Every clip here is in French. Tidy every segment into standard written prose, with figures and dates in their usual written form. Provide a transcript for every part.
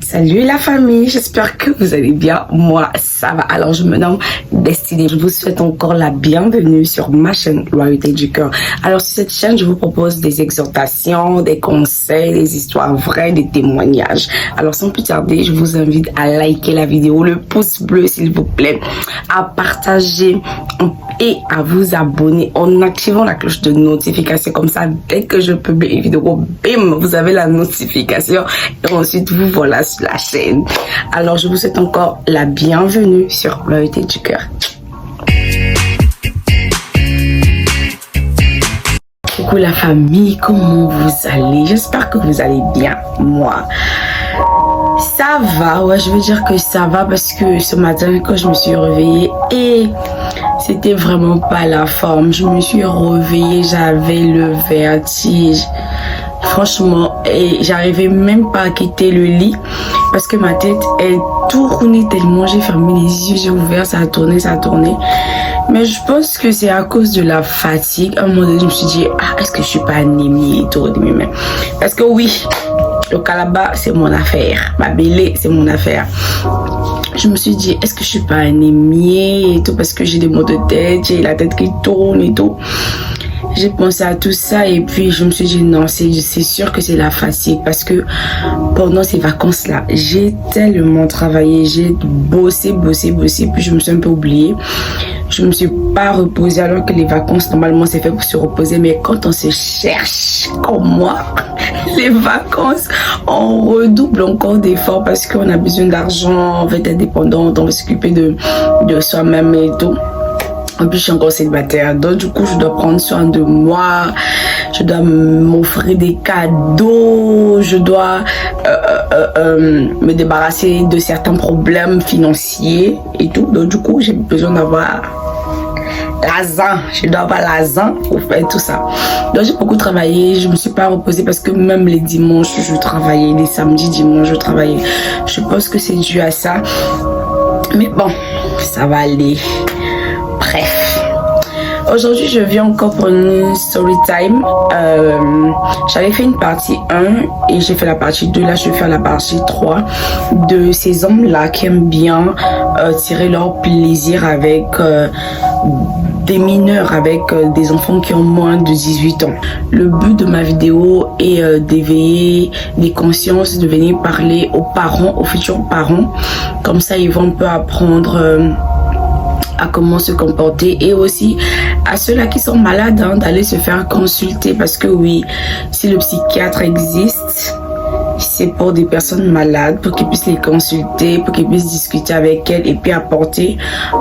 Salut la famille, j'espère que vous allez bien. Moi, ça va. Alors, je me nomme Destinée. Je vous souhaite encore la bienvenue sur ma chaîne Royauté du Cœur. Alors, sur cette chaîne, je vous propose des exhortations, des conseils, des histoires vraies, des témoignages. Alors, sans plus tarder, je vous invite à liker la vidéo, le pouce bleu s'il vous plaît, à partager et à vous abonner en activant la cloche de notification. Comme ça, dès que je publie une vidéo, bim, vous avez la notification et ensuite vous voilà sur la chaîne. Alors, je vous souhaite encore la bienvenue sur Royauté du Cœur. Coucou la famille, comment vous allez? J'espère que vous allez bien. Moi, ça va. Ouais, je veux dire que ça va parce que ce matin, quand je me suis réveillée et c'était vraiment pas la forme. Je me suis réveillée, j'avais le vertige. Franchement, et j'arrivais même pas à quitter le lit parce que ma tête, elle tournait tellement. J'ai fermé les yeux, j'ai ouvert, ça a tourné, ça a tourné. Mais je pense que c'est à cause de la fatigue. À un moment donné, je me suis dit, est-ce que je suis pas anémie et tout. Parce que oui, le calaba, c'est mon affaire. Ma bélé, c'est mon affaire. Je me suis dit, est-ce que je suis pas anémie et tout parce que j'ai des maux de tête, j'ai la tête qui tourne et tout. J'ai pensé à tout ça et puis je me suis dit non, c'est sûr que c'est la fatigue parce que pendant ces vacances-là, j'ai tellement travaillé, j'ai bossé, puis je me suis un peu oubliée. Je me suis pas reposée alors que les vacances, normalement, c'est fait pour se reposer. Mais quand on se cherche, comme moi, les vacances, on redouble encore d'efforts parce qu'on a besoin d'argent, on veut être indépendante, on veut s'occuper de soi-même et tout. En plus, je suis encore célibataire. Donc, du coup, je dois prendre soin de moi. Je dois m'offrir des cadeaux. Je dois me débarrasser de certains problèmes financiers et tout. Donc, du coup, j'ai besoin d'avoir l'argent. Je dois avoir l'argent pour faire tout ça. Donc, j'ai beaucoup travaillé. Je me suis pas reposée parce que même les dimanches, je travaillais. Les samedis, dimanches, je travaillais. Je pense que c'est dû à ça. Mais bon, ça va aller. Bref, aujourd'hui je viens encore pour une story time. J'avais fait une partie 1 et j'ai fait la partie 2. Là je vais faire la partie 3 de ces hommes là qui aiment bien tirer leur plaisir avec des mineurs, avec des enfants qui ont moins de 18 ans. Le but de ma vidéo est d'éveiller les consciences, de venir parler aux parents, aux futurs parents. Comme ça ils vont un peu apprendre à comment se comporter et aussi à ceux-là qui sont malades d'aller se faire consulter parce que oui, si le psychiatre existe, c'est pour des personnes malades, pour qu'ils puissent les consulter, pour qu'ils puissent discuter avec elles et puis apporter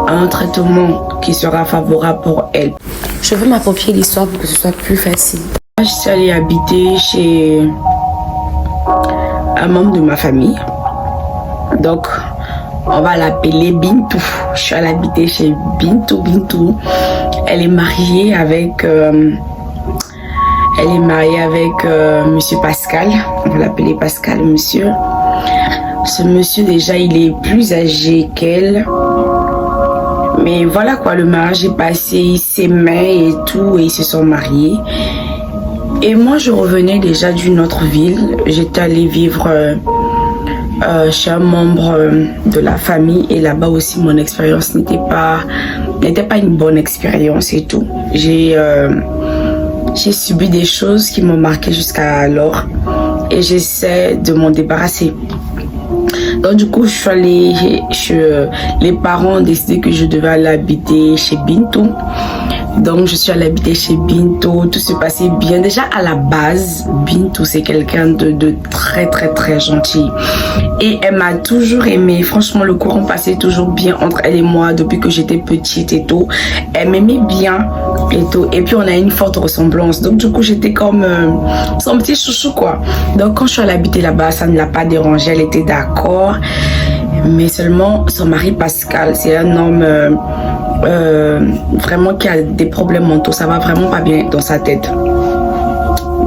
un traitement qui sera favorable pour elles. Je veux m'approprier l'histoire pour que ce soit plus facile. Je suis allée habiter chez un membre de ma famille. Donc, on va l'appeler Bintou. Je suis allée habiter chez Bintou. Elle est mariée avec monsieur Pascal. On va l'appeler Pascal, monsieur. Ce monsieur, déjà, il est plus âgé qu'elle. Mais voilà quoi, le mariage est passé, ils s'aimaient et tout, et ils se sont mariés. Et moi, je revenais déjà d'une autre ville. J'étais allée vivre chez un membre de la famille et là-bas aussi mon expérience n'était pas une bonne expérience et tout. J'ai subi des choses qui m'ont marqué jusqu'à alors et j'essaie de m'en débarrasser. Donc du coup je suis allée les parents ont décidé que je devais aller habiter chez Bintou. Donc je suis allée habiter chez Bintou, tout se passait bien. Déjà à la base, Bintou c'est quelqu'un de très gentil. Et elle m'a toujours aimée. Franchement, le courant passait toujours bien entre elle et moi depuis que j'étais petite et tout. Elle m'aimait bien et tout. Et puis on a une forte ressemblance. Donc du coup j'étais comme son petit chouchou quoi. Donc quand je suis allée habiter là-bas, ça ne l'a pas dérangée. Elle était d'accord. Mais seulement son mari Pascal, c'est un homme vraiment qui a des problèmes mentaux. Ça va vraiment pas bien dans sa tête.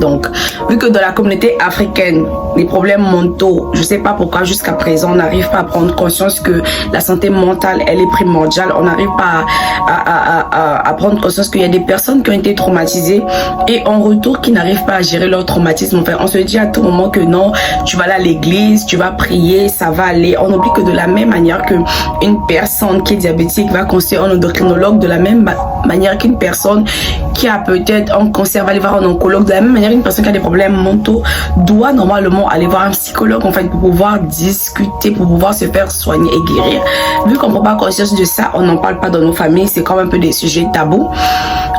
Donc, vu que dans la communauté africaine, les problèmes mentaux, je sais pas pourquoi jusqu'à présent, on n'arrive pas à prendre conscience que la santé mentale, elle est primordiale. On n'arrive pas à prendre conscience qu'il y a des personnes qui ont été traumatisées et en retour qui n'arrivent pas à gérer leur traumatisme. Enfin, on se dit à tout moment que non, tu vas aller à l'église, tu vas prier, ça va aller. On oublie que de la même manière qu'une personne qui est diabétique va consulter un endocrinologue, de la même manière qu'une personne qui a peut-être un cancer va aller voir un oncologue, de la même manière une personne qui a des problèmes mentaux doit normalement aller voir un psychologue en fait pour pouvoir discuter, pour pouvoir se faire soigner et guérir. Vu qu'on ne prend pas conscience de ça, on n'en parle pas dans nos familles, c'est comme un peu des sujets tabous.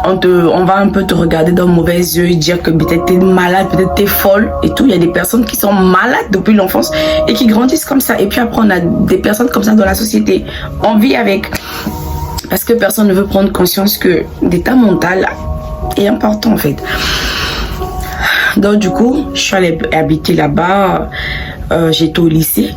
On va un peu te regarder d'un mauvais yeux et dire que peut-être t'es malade, peut-être t'es folle et tout. Il y a des personnes qui sont malades depuis l'enfance et qui grandissent comme ça. Et puis après, on a des personnes comme ça dans la société. On vit avec. Parce que personne ne veut prendre conscience que l'état mental est important en fait. Donc du coup, je suis allée habiter là-bas. J'étais au lycée.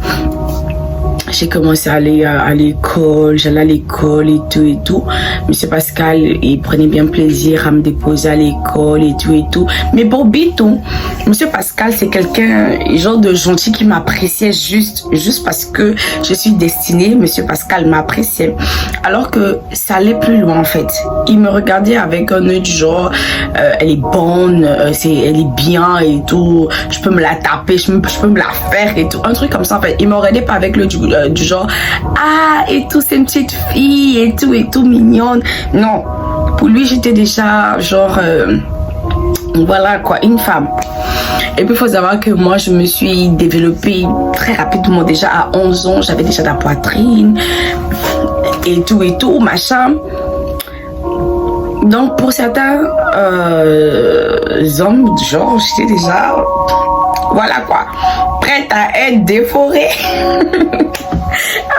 J'ai commencé à aller à l'école, j'allais à l'école et tout. Monsieur Pascal, il prenait bien plaisir à me déposer à l'école et tout. Mais pour Bintou, Monsieur Pascal, c'est quelqu'un, genre de gentil qui m'appréciait juste parce que je suis destinée. Monsieur Pascal m'appréciait. Alors que ça allait plus loin en fait. Il me regardait avec un œil du genre, elle est bonne, elle est bien et tout. Je peux me la taper, je peux me la faire et tout. Un truc comme ça en fait. Il me regardait pas avec l'œil du genre et tout, c'est une petite fille et tout mignonne. Non, pour lui j'étais déjà genre voilà quoi, une femme. Et puis il faut savoir que moi je me suis développée très rapidement. Déjà à 11 ans j'avais déjà la poitrine et tout machin. Donc pour certains hommes genre j'étais déjà voilà quoi, prête à être déforée.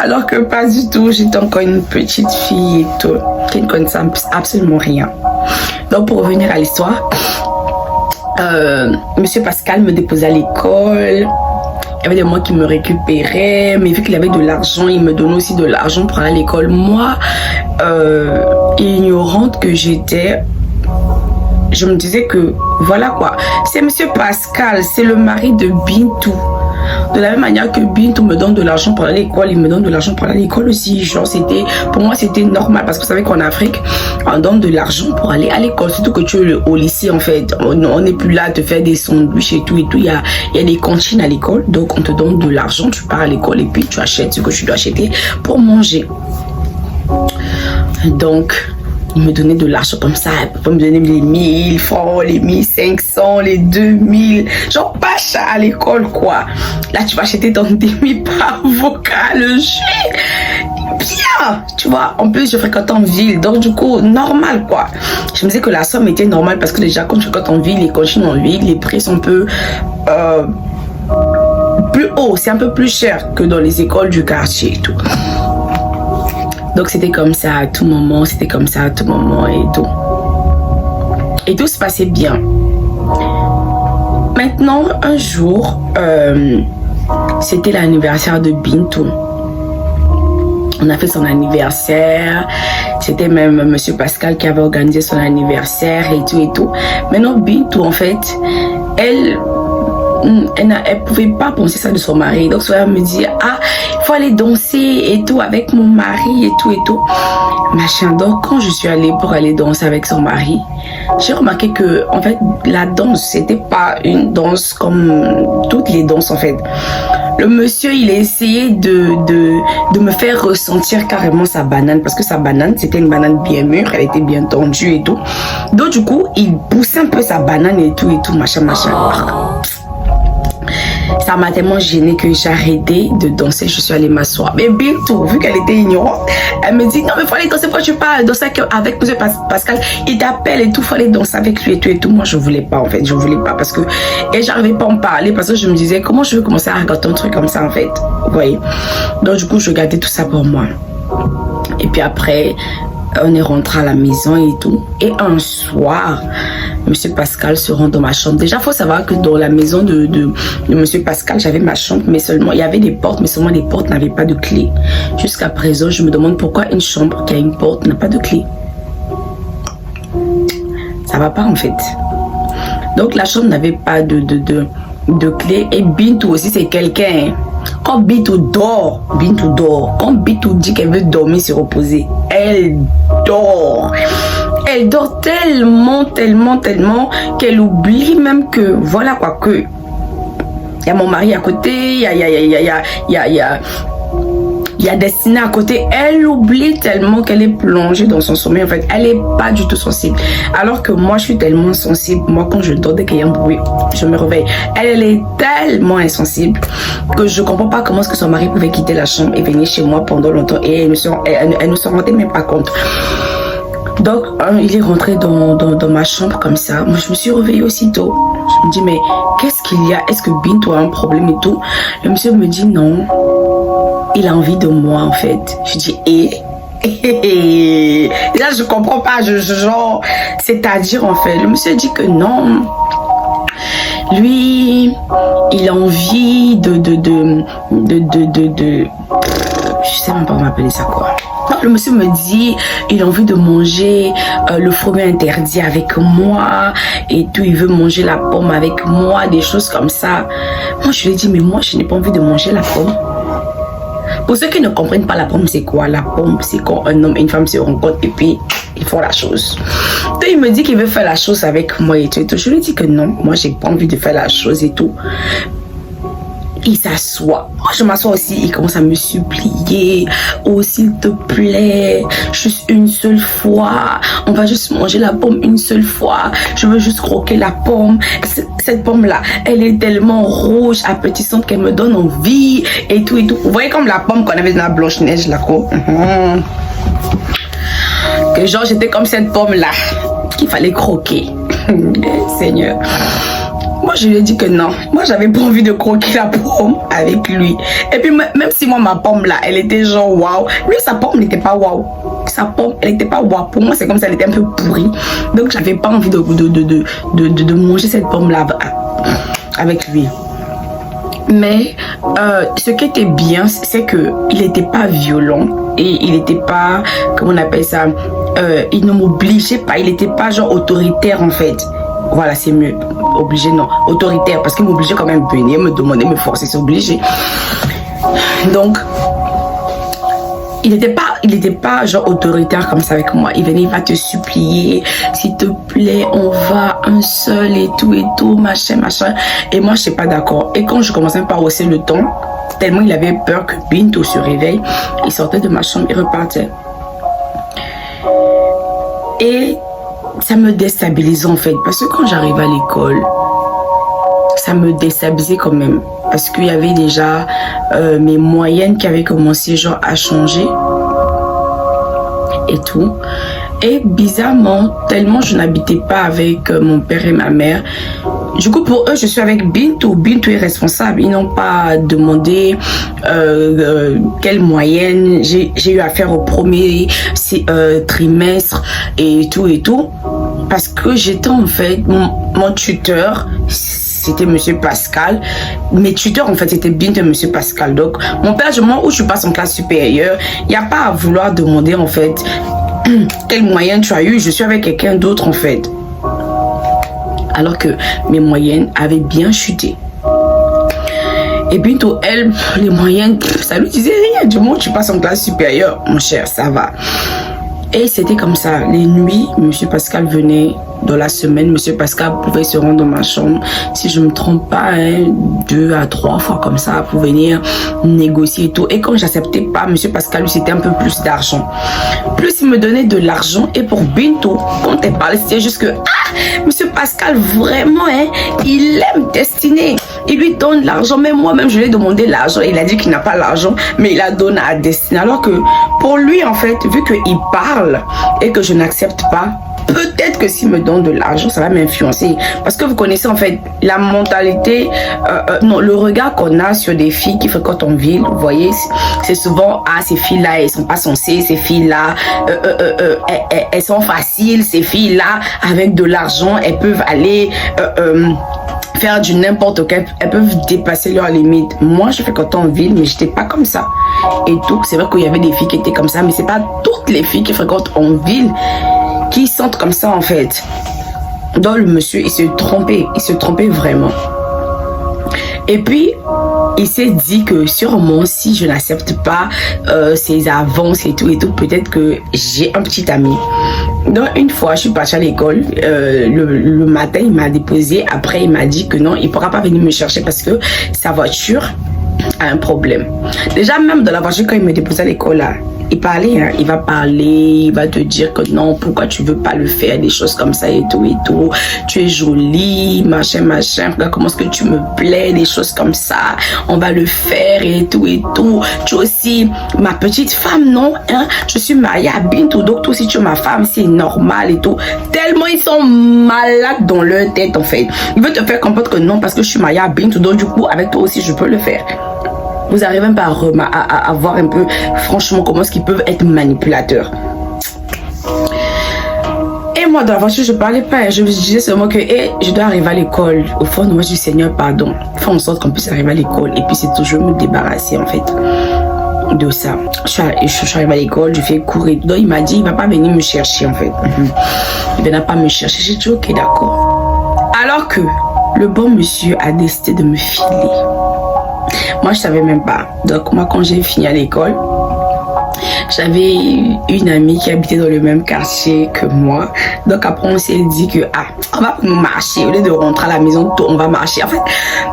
Alors que pas du tout, j'étais encore une petite fille et tout, qui ne connaissait absolument rien. Donc pour revenir à l'histoire, Monsieur Pascal me déposait à l'école. Il y avait des mois qui me récupéraient, mais vu qu'il avait de l'argent, il me donnait aussi de l'argent pour aller à l'école. Moi, ignorante que j'étais, je me disais que voilà quoi, c'est Monsieur Pascal, c'est le mari de Bintou. De la même manière que Bintou me donne de l'argent pour aller à l'école, il me donne de l'argent pour aller à l'école aussi. Genre pour moi c'était normal parce que vous savez qu'en Afrique on donne de l'argent pour aller à l'école, surtout que tu es au lycée en fait. On n'est plus là à te faire des sandwichs et tout. Il y a des cantines à l'école, donc on te donne de l'argent, tu pars à l'école et puis tu achètes ce que tu dois acheter pour manger. Donc il me donnait de l'argent comme ça, il me donnait les 1000 francs, les 1500, les 2000, genre pas cher à l'école quoi. Là tu vas acheter ton demi-avocat, le jus, bien, tu vois. En plus je fréquente en ville, donc du coup normal quoi. Je me disais que la somme était normale parce que déjà quand tu fréquentes en ville, les cantines en ville, les prix sont un peu plus hauts, c'est un peu plus cher que dans les écoles du quartier et tout. Donc c'était comme ça à tout moment, et tout. Et tout se passait bien. Maintenant, un jour, c'était l'anniversaire de Bintou. On a fait son anniversaire. C'était même Monsieur Pascal qui avait organisé son anniversaire et tout. Maintenant, Bintou, en fait, elle pouvait pas penser ça de son mari. Donc souvent elle me dit il faut aller danser et tout avec mon mari et tout machin. Donc quand je suis allée pour aller danser avec son mari, j'ai remarqué que en fait la danse c'était pas une danse comme toutes les danses en fait. Le monsieur il a essayé de me faire ressentir carrément sa banane, parce que sa banane c'était une banane bien mûre, elle était bien tendue et tout. Donc du coup il poussait un peu sa banane et tout machin. Ça m'a tellement gênée que j'ai arrêté de danser. Je suis allée m'asseoir. Mais Bintou, vu qu'elle était ignorante, elle me dit non mais faut aller danser. Pourquoi tu pas danser avec Monsieur Pascal, il t'appelle et tout, faut aller danser avec lui et tout. Moi je voulais pas en fait, je voulais pas parce que et j'arrivais pas à en parler parce que je me disais comment je veux commencer à regarder un truc comme ça en fait. Vous voyez. Donc du coup je gardais tout ça pour moi. Et puis après on est rentré à la maison et tout. Et un soir, Monsieur Pascal se rend dans ma chambre. Déjà, il faut savoir que dans la maison de Monsieur Pascal, j'avais ma chambre, mais seulement, il y avait des portes, mais seulement les portes n'avaient pas de clé. Jusqu'à présent, je me demande pourquoi une chambre qui a une porte n'a pas de clé. Ça va pas en fait. Donc la chambre n'avait pas de clé. Et Bintou aussi, c'est quelqu'un. Quand Bintou dort. Quand Bintou dit qu'elle veut dormir, se reposer, elle dort. Elle dort tellement qu'elle oublie même que, voilà quoi, que il y a mon mari à côté, il y a Destinée à côté. Elle oublie tellement qu'elle est plongée dans son sommeil. En fait, elle est pas du tout sensible. Alors que moi, je suis tellement sensible. Moi, quand je dors, dès qu'il y a un bruit, je me réveille. Elle est tellement insensible que je comprends pas comment est-ce que son mari pouvait quitter la chambre et venir chez moi pendant longtemps. Et elle ne s'en rendait même pas compte. Donc, il est rentré dans ma chambre comme ça. Moi, je me suis réveillée aussitôt. Je me dis, mais qu'est-ce qu'il y a? Est-ce que Bintou a un problème et tout? Le monsieur me dit, non. Il a envie de moi, en fait. Je dis, là, je comprends pas. Genre, c'est-à-dire, en fait, le monsieur dit que non. Lui, il a envie je sais même pas comment appeler ça, quoi. Le monsieur me dit, il a envie de manger le fruit interdit avec moi et tout, il veut manger la pomme avec moi, des choses comme ça. Moi, je lui ai dit, mais moi, je n'ai pas envie de manger la pomme. Pour ceux qui ne comprennent pas, la pomme, c'est quoi? La pomme, c'est quand un homme et une femme se rencontrent et puis ils font la chose. Donc, il me dit qu'il veut faire la chose avec moi et tout. Je lui dis que non, moi, j'ai pas envie de faire la chose et tout. Il s'assoit. Moi, je m'assois aussi. Il commence à me supplier. Oh, s'il te plaît, juste une seule fois. On va juste manger la pomme une seule fois. Je veux juste croquer la pomme. Cette pomme-là, elle est tellement rouge, appétissante qu'elle me donne envie. Et tout, et tout. Vous voyez comme la pomme qu'on avait dans la Blanche-Neige, là, quoi. Que genre, j'étais comme cette pomme-là qu'il fallait croquer. Seigneur. Moi, je lui ai dit que non. Moi, j'avais pas envie de croquer la pomme avec lui. Et puis, même si moi, ma pomme là, elle était genre waouh. Lui, sa pomme n'était pas waouh. Sa pomme, elle n'était pas waouh. Pour moi, c'est comme ça, elle était un peu pourrie. Donc, j'avais pas envie de manger cette pomme là avec lui. Mais ce qui était bien, c'est que il n'était pas violent et il n'était pas, comment on appelle ça, il ne m'obligeait pas. Il n'était pas genre autoritaire en fait. Voilà, c'est mieux. Obligé, non. Autoritaire, parce qu'il m'obligeait quand même à venir, me demander, me forcer, c'est obligé. Donc, il n'était pas genre autoritaire comme ça avec moi. Il venait, il va te supplier, s'il te plaît, on va un seul et tout, machin. Et moi, je suis pas d'accord. Et quand je commençais par hausser le ton, tellement il avait peur que Bintou se réveille, il sortait de ma chambre et repartait. Et ça me déstabilisait en fait, parce que quand j'arrivais à l'école, ça me déstabilisait quand même, parce qu'il y avait déjà mes moyennes qui avaient commencé genre à changer et tout. Et bizarrement, tellement je n'habitais pas avec mon père et ma mère, du coup pour eux je suis avec Bintou. Bintou est responsable. Ils n'ont pas demandé quelle moyenne j'ai eu à faire au premier trimestre et tout, parce que j'étais en fait mon tuteur, c'était monsieur Pascal. Mes tuteurs en fait c'était Bintou et monsieur Pascal. Donc mon père, du moment où je passe en classe supérieure, il n'y a pas à vouloir demander en fait quelle moyenne tu as eu. Je suis avec quelqu'un d'autre en fait, alors que mes moyennes avaient bien chuté. Et Bintou, elle, les moyennes, ça lui disait rien. Du moment où tu passes en classe supérieure, mon cher, ça va. Et c'était comme ça. Les nuits, monsieur Pascal venait. Dans la semaine, monsieur Pascal pouvait se rendre dans ma chambre, si je me trompe pas, 2 à 3 fois comme ça, pour venir négocier et tout. Et quand j'acceptais pas, monsieur Pascal, lui, c'était un peu plus d'argent. Plus il me donnait de l'argent. Et pour Bintou, quand elle parlait, c'était juste que, monsieur Pascal, vraiment, il aime Destinée. Il lui donne l'argent. Même moi-même, je lui ai demandé l'argent. Il a dit qu'il n'a pas l'argent, mais il la donne à Destinée. Alors que pour lui, en fait, vu qu'il parle et que je n'accepte pas, peut-être que s'il me donne de l'argent, ça va m'influencer. Parce que vous connaissez en fait la mentalité, non, le regard qu'on a sur des filles qui fréquentent en ville. Vous voyez, c'est souvent, ces filles-là, elles sont pas censées. Ces filles-là, elles sont faciles. Ces filles-là, avec de l'argent, elles peuvent aller faire du n'importe quoi. Elles peuvent dépasser leurs limites. Moi, je fréquentais en ville, mais j'étais pas comme ça. Et tout, c'est vrai qu'il y avait des filles qui étaient comme ça, mais c'est pas toutes les filles qui fréquentent en ville qui sentent comme ça en fait. Donc le monsieur, il se trompait vraiment. Et puis, il s'est dit que sûrement, si je n'accepte pas ses avances et tout, peut-être que j'ai un petit ami. Donc, une fois, je suis partie à l'école. Le matin, il m'a déposé. Après, il m'a dit que non, il ne pourra pas venir me chercher parce que sa voiture a un problème. Déjà, même dans la voiture, quand il me déposait à l'école, là, il parlait, hein, il va parler, il va te dire que non, pourquoi tu veux pas le faire, des choses comme ça et tout. Tu es jolie, machin, regarde comment est-ce que tu me plais, des choses comme ça, on va le faire et tout. Tu es aussi ma petite femme, non, hein? Je suis mariée à Bintou, donc toi aussi tu es ma femme, c'est normal et tout. Tellement ils sont malades dans leur tête en fait. Ils veulent te faire comprendre que non, parce que je suis mariée à Bintou, donc du coup avec toi aussi je peux le faire. Vous arrivez même pas à voir un peu, franchement, comment est-ce qu'ils peuvent être manipulateurs. Et moi, dans la voiture, je parlais pas. Je me disais seulement que je dois arriver à l'école. Au fond, moi, je dis, Seigneur, pardon. Fais en sorte qu'on puisse arriver à l'école. Et puis, c'est toujours me débarrasser, en fait, de ça. Je suis arrivée à l'école, je fais courir. Donc, il m'a dit, il va pas venir me chercher, en fait. Il ne viendra pas me chercher. J'ai dit, ok, d'accord. Alors que le bon monsieur a décidé de me filer. Moi, je savais même pas. Donc, moi, quand j'ai fini à l'école, j'avais une amie qui habitait dans le même quartier que moi. Donc, après, on s'est dit que, on va marcher. Au lieu de rentrer à la maison, on va marcher. En fait,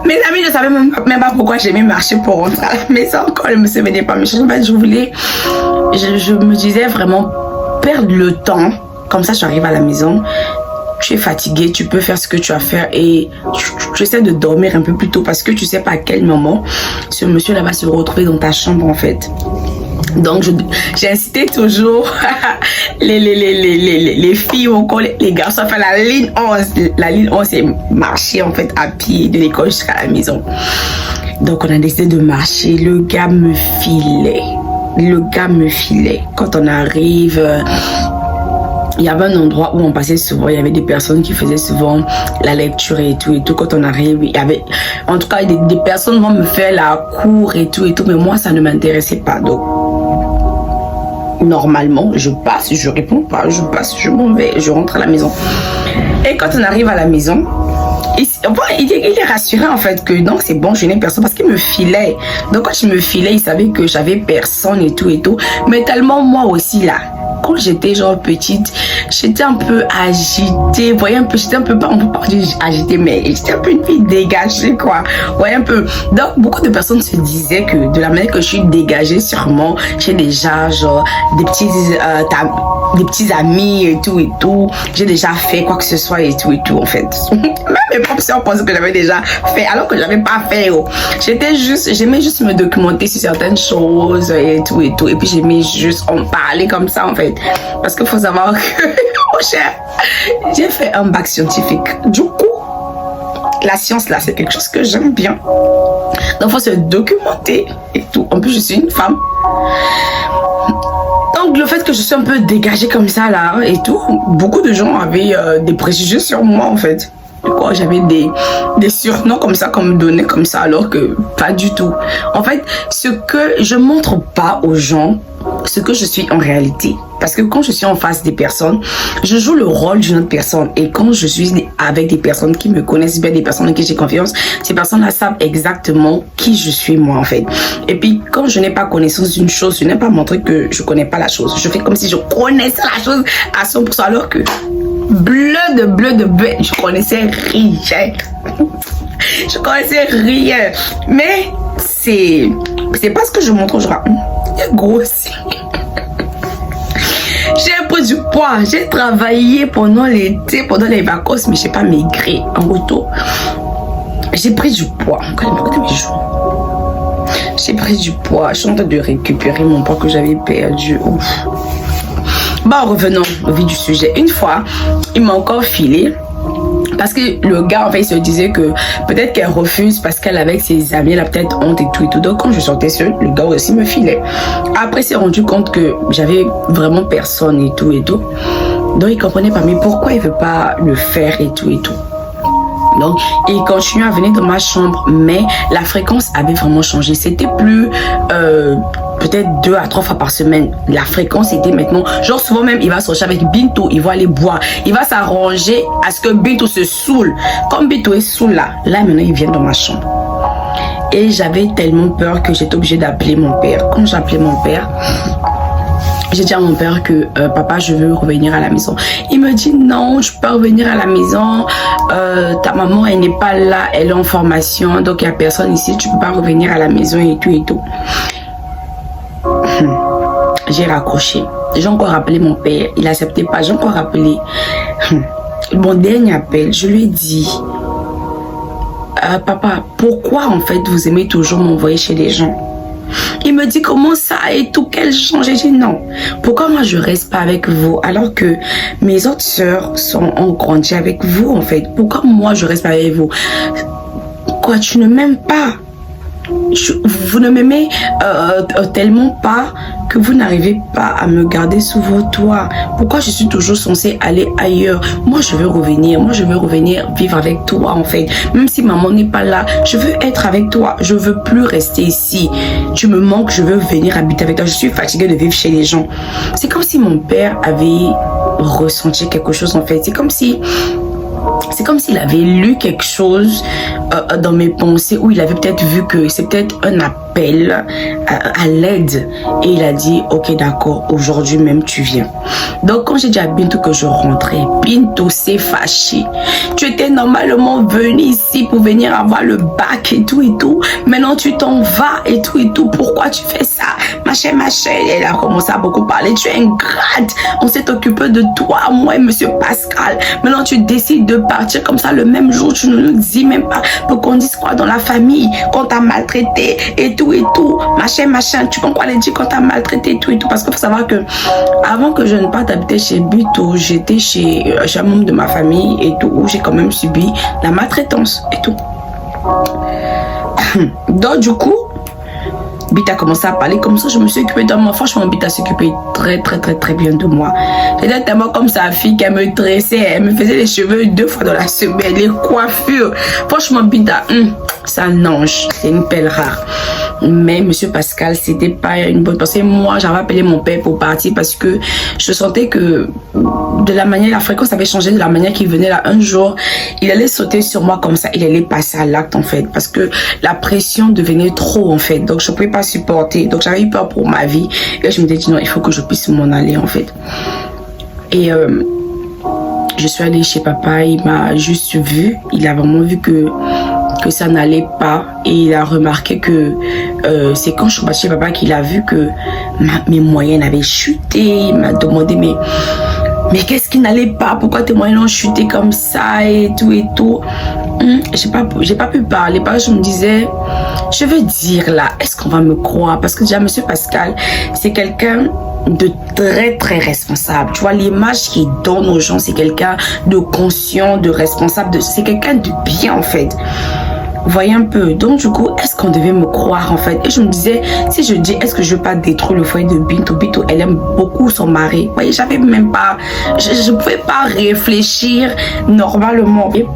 mes amis ne savaient même pas pourquoi j'aimais marcher pour rentrer à la maison. Quand le monsieur venait pas me chercher, en fait, je me disais vraiment perdre le temps. Comme ça, j'arrive à la maison. Tu es fatigué, tu peux faire ce que tu as à faire et tu essaies de dormir un peu plus tôt parce que tu sais pas à quel moment ce monsieur-là va se retrouver dans ta chambre en fait. Donc, j'ai incité toujours les filles ou encore les garçons à faire la ligne 11. La ligne 11, c'est marcher en fait à pied de l'école jusqu'à la maison. Donc, on a décidé de marcher. Le gars me filait. Quand on arrive... il y avait un endroit où on passait souvent, il y avait des personnes qui faisaient souvent la lecture et tout. Quand on arrive, il y avait, en tout cas, des personnes vont me faire la cour et tout, mais moi, ça ne m'intéressait pas. Donc, normalement, je passe, je réponds pas, je passe, je m'en vais, je rentre à la maison. Et quand on arrive à la maison, il est rassuré en fait que non, c'est bon, je n'ai personne parce qu'il me filait. Donc, quand il me filait, il savait que j'avais personne et tout. Mais tellement moi aussi là. Quand j'étais genre petite, j'étais un peu agitée, vous voyez un peu, j'étais un peu, on peut pas dire agitée, mais j'étais un peu une fille dégagée quoi, vous voyez un peu. Donc beaucoup de personnes se disaient que de la manière que je suis dégagée, sûrement, j'ai déjà genre des petits amis et tout, j'ai déjà fait quoi que ce soit et tout en fait. Même mes propres soeurs pensaient que j'avais déjà fait, alors que j'avais pas fait. J'aimais juste me documenter sur certaines choses et tout, et puis j'aimais juste en parler comme ça en fait. Parce qu'il faut savoir que, mon cher, j'ai fait un bac scientifique. Du coup, la science là, c'est quelque chose que j'aime bien. Donc, il faut se documenter et tout. En plus, je suis une femme. Donc, le fait que je sois un peu dégagée comme ça là et tout, beaucoup de gens avaient des préjugés sur moi en fait. J'avais des surnoms comme ça qu'on me donnait comme ça alors que pas du tout. En fait, ce que je montre pas aux gens, ce que je suis en réalité. Parce que quand je suis en face des personnes, je joue le rôle d'une autre personne. Et quand je suis avec des personnes qui me connaissent bien, des personnes en qui j'ai confiance, ces personnes-là savent exactement qui je suis moi en fait. Et puis quand je n'ai pas connaissance d'une chose, je n'ai pas montré que je connais pas la chose. Je fais comme si je connaissais la chose à 100% alors que bleu de bleu, je connaissais rien. Je connaissais rien. Mais c'est pas ce que je montre aujourd'hui. Il est grossi. J'ai pris du poids. J'ai travaillé pendant l'été, pendant les vacances, mais je n'ai pas maigré. En retour, j'ai pris du poids. J'ai pris du poids. Je suis en train de récupérer mon poids que j'avais perdu. Ouf. Bon, revenons au vif du sujet. Une fois, il m'a encore filé. Parce que le gars, en fait, il se disait que peut-être qu'elle refuse parce qu'elle avec ses amis, elle a peut-être honte et tout. Donc, quand je sortais seule, le gars aussi me filait. Après, il s'est rendu compte que j'avais vraiment personne et tout. Donc, il comprenait pas, mais pourquoi il veut pas le faire et tout. Donc, il continuait à venir dans ma chambre, mais la fréquence avait vraiment changé. C'était plus peut-être 2 à 3 fois par semaine. La fréquence était maintenant, genre souvent même, il va sortir avec Bintou, il va aller boire. Il va s'arranger à ce que Bintou se saoule. Comme Bintou est saoul là maintenant il vient dans ma chambre. Et j'avais tellement peur que j'étais obligée d'appeler mon père. Quand j'ai appelé mon père, j'ai dit à mon père que papa, je veux revenir à la maison. Il me dit non, je peux pas revenir à la maison. Ta maman, elle n'est pas là, elle est en formation, donc il n'y a personne ici, tu peux pas revenir à la maison et tout et tout. J'ai raccroché. J'ai encore appelé mon père, il acceptait pas. J'ai encore appelé. Mon dernier appel, je lui ai dit, papa, pourquoi en fait vous aimez toujours m'envoyer chez les gens? Il me dit comment ça et tout, quel genre? J'ai dit non. Pourquoi moi je reste pas avec vous alors que mes autres sœurs ont grandi avec vous en fait? Pourquoi moi je reste pas avec vous? Quoi, tu ne m'aimes pas? Vous ne m'aimez tellement pas que vous n'arrivez pas à me garder sous vos toits. Pourquoi je suis toujours censée aller ailleurs? Moi je veux revenir, vivre avec toi en fait. Même si maman n'est pas là, je veux être avec toi. Je veux plus rester ici. Tu me manques, je veux venir habiter avec toi. Je suis fatiguée de vivre chez les gens. C'est comme si mon père avait ressenti quelque chose en fait. C'est comme s'il avait lu quelque chose dans mes pensées, où il avait peut-être vu que c'est peut-être un appel à l'aide, et il a dit ok d'accord, aujourd'hui même tu viens. Donc quand j'ai dit à Bintou que je rentrais, Bintou s'est fâchée. Tu étais normalement venu ici pour venir avoir le bac et tout, maintenant tu t'en vas et tout, pourquoi tu fais ça? Machin, elle a commencé à beaucoup parler. Tu es ingrate, on s'est occupé de toi, moi et monsieur Pascal, maintenant tu décides de partir comme ça le même jour, tu ne nous dis même pas pour qu'on dise quoi dans la famille, qu'on t'a maltraité et tout, machin, tu comprends quoi les dire qu'on t'a maltraité et tout, parce qu'il faut savoir que avant que je ne parte habiter chez Bintou, j'étais chez un membre de ma famille et tout, où j'ai quand même subi la maltraitance et tout. Donc du coup, Bita a commencé à parler comme ça, je me suis occupée de moi. Franchement, Bita s'occupait très bien de moi. J'étais tellement comme sa fille qu'elle me dressait, elle me faisait les cheveux 2 fois dans la semaine, les coiffures. Franchement, Bita, c'est un ange, c'est une pelle rare. Mais monsieur Pascal, c'était pas une bonne personne. Moi, j'avais appelé mon père pour partir parce que je sentais que de la manière, la fréquence avait changé de la manière qu'il venait là. Un jour, il allait sauter sur moi comme ça, il allait passer à l'acte en fait, parce que la pression devenait trop en fait. Donc je pouvais pas supporter. Donc j'avais eu peur pour ma vie et je me disais non, il faut que je puisse m'en aller en fait. Et je suis allée chez papa, il m'a juste vu, il a vraiment vu que ça n'allait pas, et il a remarqué que c'est quand je suis partie chez papa qu'il a vu que mes moyennes avaient chuté. Il m'a demandé mais qu'est-ce qui n'allait pas, pourquoi tes moyennes ont chuté comme ça et tout. J'ai pas pu parler parce que je me disais, je veux dire là, est-ce qu'on va me croire? Parce que déjà monsieur Pascal, c'est quelqu'un de très responsable. Tu vois, l'image qu'il donne aux gens, c'est quelqu'un de conscient, de responsable, c'est quelqu'un de bien en fait. Vous voyez un peu. Donc du coup, est-ce qu'on devait me croire en fait? Et je me disais, si je dis, est-ce que je veux pas détruire le foyer de Bintou? Bintou, elle aime beaucoup son mari. Vous voyez, j'avais même pas, je pouvais pas réfléchir normalement. Et,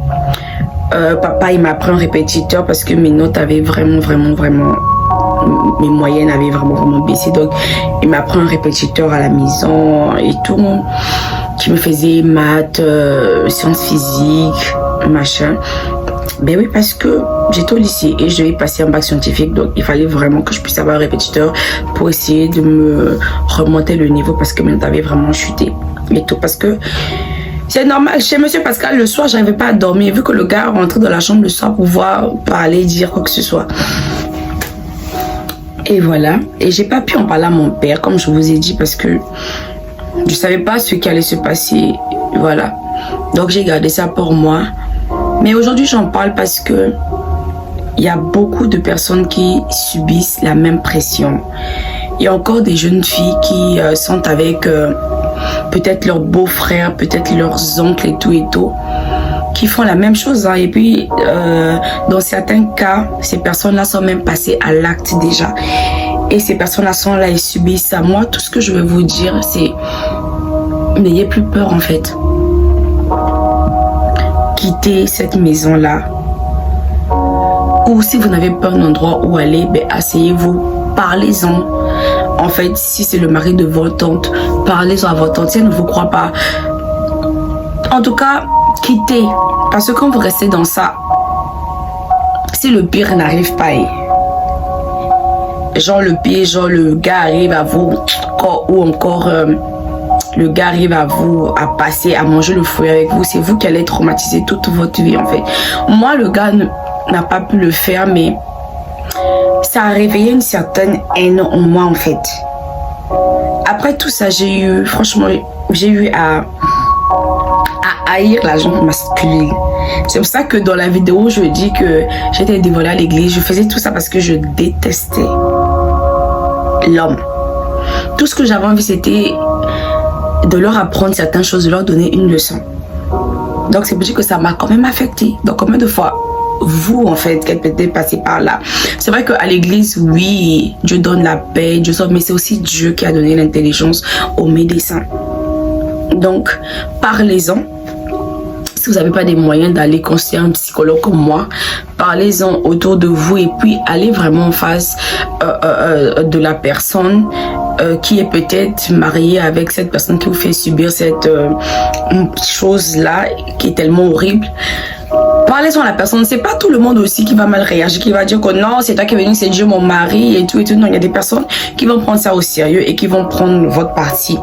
papa, il m'a pris un répétiteur parce que mes notes avaient vraiment, mes moyennes avaient vraiment baissé. Donc, il m'a pris un répétiteur à la maison et tout, qui me faisait maths, sciences physiques, machin. Ben oui, parce que j'étais au lycée et je devais passer un bac scientifique, donc il fallait vraiment que je puisse avoir un répétiteur pour essayer de me remonter le niveau, parce que mes notes avaient vraiment chuté et tout. Parce que c'est normal, chez monsieur Pascal, le soir, j'arrivais pas à dormir, vu que le gars rentrait dans la chambre le soir pour pouvoir parler, dire quoi que ce soit. Et voilà. Et j'ai pas pu en parler à mon père, comme je vous ai dit, parce que je savais pas ce qui allait se passer. Voilà. Donc j'ai gardé ça pour moi. Mais aujourd'hui, j'en parle parce que il y a beaucoup de personnes qui subissent la même pression. Il y a encore des jeunes filles qui sont avec peut-être leurs beaux-frères, peut-être leurs oncles et tout, qui font la même chose. Hein. Et puis, dans certains cas, ces personnes-là sont même passées à l'acte déjà. Et ces personnes-là sont là et subissent ça. Moi, tout ce que je veux vous dire, c'est n'ayez plus peur en fait. Quittez cette maison-là. Ou si vous n'avez pas un endroit où aller, ben asseyez-vous, parlez-en. en fait, si c'est le mari de votre tante, parlez-en à votre tante. Si elle ne vous croit pas, en tout cas, quittez. Parce que quand vous restez dans ça, si le pire n'arrive pas, genre le pire, genre le gars arrive à vous, ou encore le gars arrive à vous, à passer, à manger le fruit avec vous, c'est vous qui allez traumatiser toute votre vie en fait. Moi, le gars n'a pas pu le faire, mais ça a réveillé une certaine haine en moi en fait. Après tout ça, franchement, j'ai eu à haïr la gente masculine. C'est pour ça que dans la vidéo, je dis que j'étais dévoilée à l'église. Je faisais tout ça parce que je détestais l'homme. Tout ce que j'avais envie, c'était de leur apprendre certaines choses, de leur donner une leçon. Donc, c'est pour ça que ça m'a quand même affecté. Donc, combien de fois, vous, en fait, qu'elle peut être passée par là. C'est vrai qu'à l'église, oui, Dieu donne la paix, Dieu sauve, mais c'est aussi Dieu qui a donné l'intelligence aux médecins. Donc, parlez-en. Si vous n'avez pas des moyens d'aller consulter un psychologue comme moi, parlez-en autour de vous et puis allez vraiment en face de la personne qui est peut-être mariée avec cette personne qui vous fait subir cette chose-là qui est tellement horrible. Parlez-en à la personne. C'est pas tout le monde aussi qui va mal réagir, qui va dire que non, c'est toi qui es venu, c'est Dieu mon mari et tout et tout. Non, il y a des personnes qui vont prendre ça au sérieux et qui vont prendre votre parti.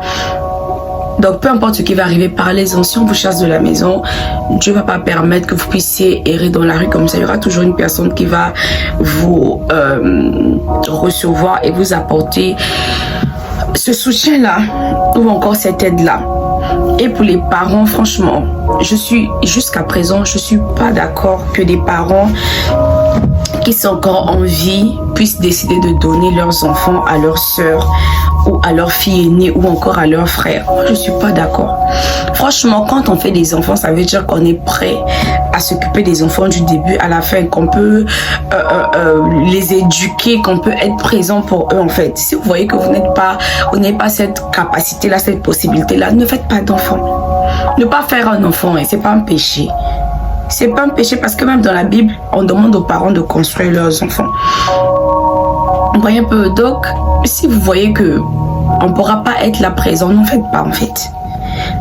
Donc, peu importe ce qui va arriver, parlez-en. Si on vous chasse de la maison, Dieu ne va pas permettre que vous puissiez errer dans la rue comme ça. Il y aura toujours une personne qui va vous recevoir et vous apporter ce soutien-là ou encore cette aide-là. Et pour les parents, franchement, jusqu'à présent, je ne suis pas d'accord que des parents qui sont encore en vie puissent décider de donner leurs enfants à leurs sœurs ou à leur fille aînée ou encore à leurs frères. Moi, je ne suis pas d'accord. Franchement, quand on fait des enfants, ça veut dire qu'on est prêt à s'occuper des enfants du début à la fin, qu'on peut les éduquer, qu'on peut être présent pour eux en fait. Si vous voyez que vous n'avez pas cette capacité-là, cette possibilité-là, ne faites pas d'enfant. Ne pas faire un enfant, c'est pas un péché. C'est pas un péché parce que même dans la Bible, on demande aux parents de construire leurs enfants. Vous voyez un peu. Donc, si vous voyez que on ne pourra pas être là présent, n'en faites pas en fait.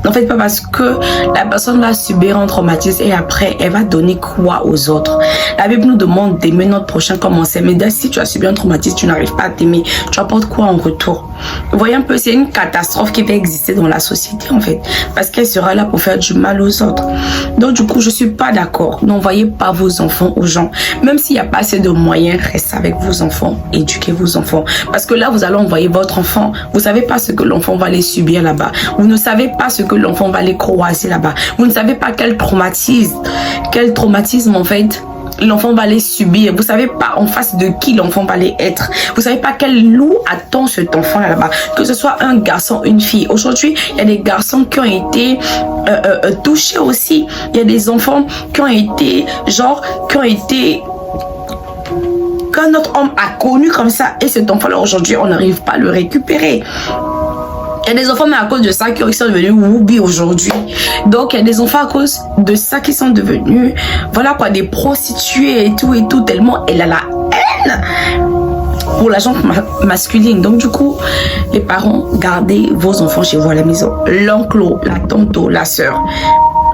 N'en faites pas parce que la personne va subir un traumatisme et après, elle va donner quoi aux autres. La Bible nous demande d'aimer notre prochain comme on s'aime. Mais si tu as subi un traumatisme, tu n'arrives pas à t'aimer, tu apportes quoi en retour? Vous voyez un peu, c'est une catastrophe qui va exister dans la société en fait. Parce qu'elle sera là pour faire du mal aux autres. Donc du coup, je ne suis pas d'accord. N'envoyez pas vos enfants aux gens. Même s'il n'y a pas assez de moyens, restez avec vos enfants. Éduquez vos enfants. Parce que là, vous allez envoyer votre enfant. Vous ne savez pas ce que l'enfant va aller subir là-bas. Vous ne savez pas ce que l'enfant va aller croiser là-bas. Vous ne savez pas quel traumatisme en fait l'enfant va aller subir. Vous savez pas en face de qui l'enfant va aller être. Vous savez pas quel loup attend cet enfant là-bas. Que ce soit un garçon, une fille. Aujourd'hui, il y a des garçons qui ont été touchés aussi. Il y a des enfants qui ont été qu'un autre homme a connu comme ça. Et cet enfant-là, aujourd'hui, on n'arrive pas à le récupérer. Il y a des enfants, mais à cause de ça, qui sont devenus woubi aujourd'hui. Donc, il y a des enfants à cause de ça qui sont devenus, voilà quoi, des prostituées et tout, tellement elle a la haine pour la gente masculine. Donc, du coup, les parents, gardez vos enfants chez vous à la maison. L'oncle, la tante, la sœur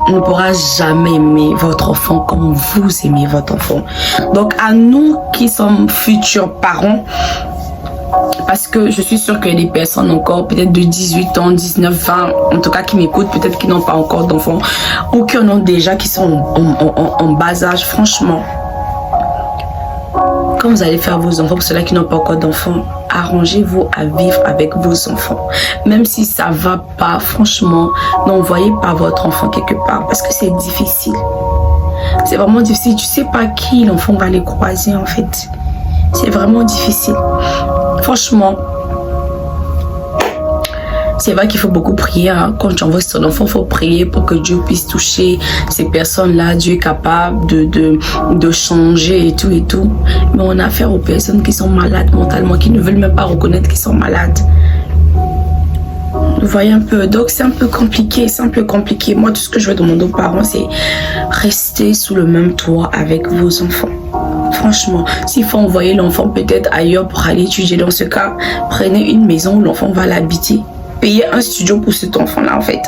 ne pourra jamais aimer votre enfant comme vous aimez votre enfant. Donc, à nous qui sommes futurs parents, parce que je suis sûre qu'il y a des personnes encore peut-être de 18 ans, 19, 20, en tout cas qui m'écoutent, peut-être qui n'ont pas encore d'enfants ou qui en ont déjà, qui sont en bas âge. Franchement, quand vous allez faire vos enfants, pour ceux-là qui n'ont pas encore d'enfants, arrangez-vous à vivre avec vos enfants. Même si ça ne va pas, franchement, n'envoyez pas votre enfant quelque part parce que c'est difficile. C'est vraiment difficile. Tu ne sais pas qui l'enfant va aller croiser en fait. C'est vraiment difficile. Franchement, c'est vrai qu'il faut beaucoup prier. Hein. Quand tu envoies ton enfant, il faut prier pour que Dieu puisse toucher ces personnes-là. Dieu est capable de changer et tout. Mais on a affaire aux personnes qui sont malades mentalement, qui ne veulent même pas reconnaître qu'ils sont malades. Vous voyez un peu, donc c'est un peu compliqué, Moi, tout ce que je veux demander aux parents, c'est rester sous le même toit avec vos enfants. Franchement, s'il faut envoyer l'enfant peut-être ailleurs pour aller étudier, dans ce cas, prenez une maison où l'enfant va l'habiter. Payez un studio pour cet enfant-là, en fait.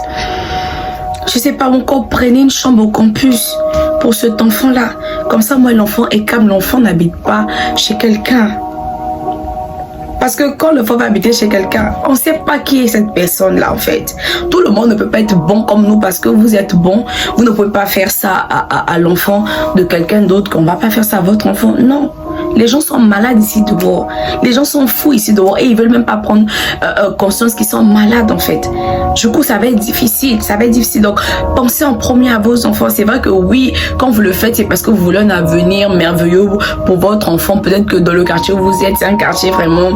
Je sais pas encore, prenez une chambre au campus pour cet enfant-là. Comme ça, moi, l'enfant est calme, l'enfant n'habite pas chez quelqu'un. Parce que quand l'enfant va habiter chez quelqu'un, on ne sait pas qui est cette personne-là, en fait. Tout le monde ne peut pas être bon comme nous parce que vous êtes bon. Vous ne pouvez pas faire ça à l'enfant de quelqu'un d'autre, qu'on ne va pas faire ça à votre enfant. Non. Les gens sont malades ici dehors. Les gens sont fous ici dehors et ils veulent même pas prendre conscience qu'ils sont malades, en fait. Du coup, ça va être difficile. Donc, pensez en premier à vos enfants. C'est vrai que oui, quand vous le faites, c'est parce que vous voulez un avenir merveilleux pour votre enfant. Peut-être que dans le quartier où vous êtes, c'est un quartier vraiment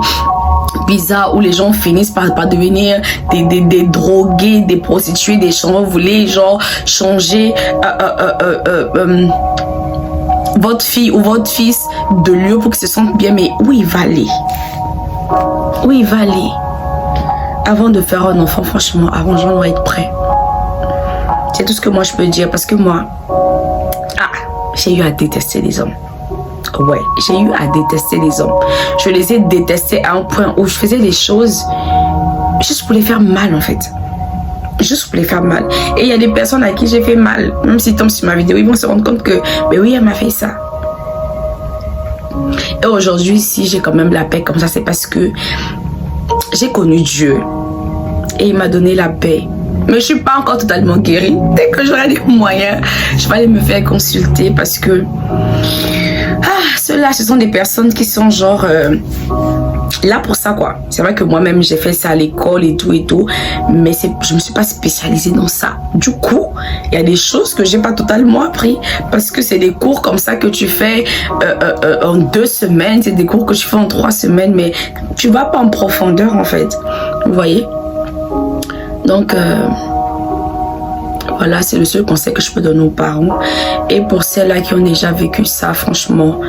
bizarre où les gens finissent par devenir des drogués, des prostituées, des gens. Vous voulez genre changer votre fille ou votre fils de lieu pour qu'il se sente bien, mais où il va aller? Avant de faire un enfant, franchement, arrangeons doit être prêt. C'est tout ce que moi je peux dire, parce que moi, j'ai eu à détester les hommes. Ouais, j'ai eu à détester les hommes. Je les ai détestés à un point où je faisais des choses juste pour les faire mal, en fait. Juste pour les faire mal. Et il y a des personnes à qui j'ai fait mal. Même s'ils tombent sur ma vidéo, ils vont se rendre compte que, mais oui, elle m'a fait ça. Et aujourd'hui, si j'ai quand même la paix comme ça, c'est parce que j'ai connu Dieu. Et il m'a donné la paix. Mais je ne suis pas encore totalement guérie. Dès que j'aurai les moyens, je vais aller me faire consulter parce que ceux-là, ce sont des personnes qui sont genre là pour ça, quoi. C'est vrai que moi-même, j'ai fait ça à l'école et tout, mais je me suis pas spécialisée dans ça. Du coup, il y a des choses que j'ai pas totalement appris parce que c'est des cours comme ça que tu fais en 2 semaines, c'est des cours que tu fais en 3 semaines, mais tu vas pas en profondeur, en fait. Vous voyez? Donc, voilà, c'est le seul conseil que je peux donner aux parents. Et pour celles-là qui ont déjà vécu ça, franchement,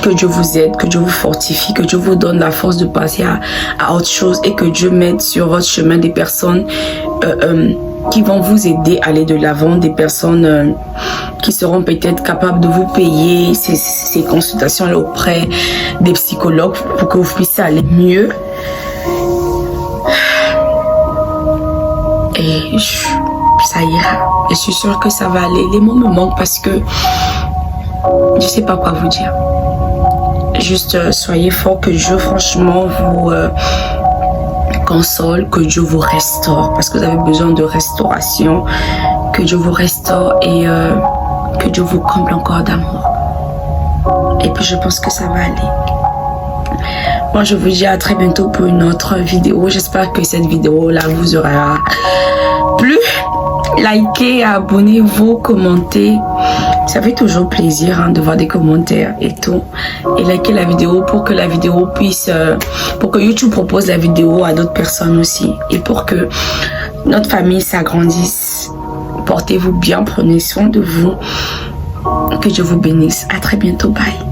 que Dieu vous aide, que Dieu vous fortifie, que Dieu vous donne la force de passer à autre chose et que Dieu mette sur votre chemin des personnes qui vont vous aider à aller de l'avant, des personnes qui seront peut-être capables de vous payer ces consultations auprès des psychologues pour que vous puissiez aller mieux. Et ça ira. Je suis sûre que ça va aller. Les mots me manquent parce que je sais pas quoi vous dire. Juste soyez forts, que Dieu franchement vous console, que Dieu vous restaure parce que vous avez besoin de restauration, que Dieu vous restaure et que Dieu vous comble encore d'amour. Et puis je pense que ça va aller. Moi je vous dis à très bientôt pour une autre vidéo. J'espère que cette vidéo là vous aura plu. Likez, abonnez-vous, commentez. Ça fait toujours plaisir de voir des commentaires et tout. Et likez la vidéo pour que la vidéo puisse... pour que YouTube propose la vidéo à d'autres personnes aussi. Et pour que notre famille s'agrandisse. Portez-vous bien, prenez soin de vous. Que Dieu vous bénisse. À très bientôt. Bye.